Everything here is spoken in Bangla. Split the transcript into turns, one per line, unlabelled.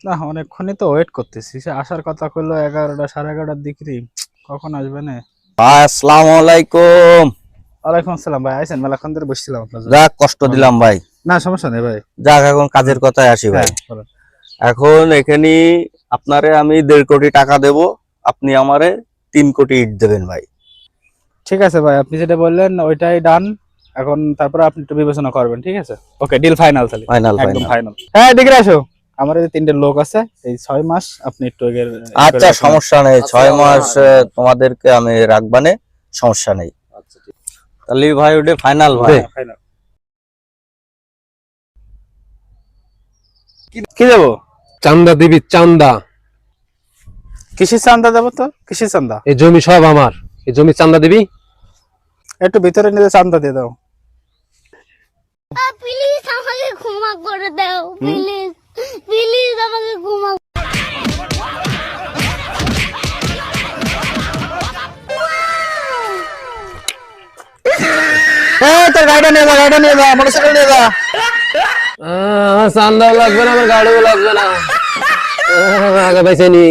না অনেকক্ষণই তো ওয়েট করতেছি, সে আসার কথা কইলো 11টা 11:30টার দিকে, কখন আসবে না?
ভাই আসসালামু আলাইকুম।
ওয়ালাইকুম আসসালাম ভাই, আইছেন? মেলাক্ষণ ধরে বসছিলাম আপনার জন্য।
যাক কষ্ট দিলাম ভাই।
না সমস্যা নেই ভাই।
যাক এখন কাজের কথায় আসি ভাই।
হ্যাঁ বলেন।
এখন এখানে আপনারে আমি 1.5 কোটি টাকা দেব, আপনি আমারে 3 কোটি ইট দেবেন ভাই।
ঠিক আছে ভাই, আপনি যেটা বললেন ওইটাই ডান। এখন তারপরে আপনি একটু বিবেচনা করবেন, ঠিক আছে? ওকে, ডিল ফাইনাল তাহলে।
ফাইনাল
একদম
ফাইনাল।
ফাইনাল। হ্যাঁ এদিকে আসো, আমার এই 3টে লোক আছে, এই 6 মাস আপনি একটু
আচ্ছা সমস্যা নেই, 6 মাস তোমাদেরকে আমি রাখবানে, সমস্যা নেই। তাহলে ভাই ওটা ফাইনাল ভাই।
ফাইনাল। কি দেবো?
চান্দা দিবি, চান্দা।
কিসের চান্দা দেবো? তো কিসের চান্দা?
এই জমি সব আমার, এই জমি চান্দা দিবি।
একটু ভিতরে নিয়ে চান্দা দিয়ে দাও।
প্লিজ আমাকে ক্ষমা করে দাও, প্লিজ প্লিজ আমাকে ক্ষমা।
তোর গাড়িটা নিয়ে যা, গাড়িটা নিয়ে যা, মোটরসাইকেল নিয়ে যা।
চান্দাও লাগবে না, আমার গাড়িও লাগবে না, আগে বেছে নি।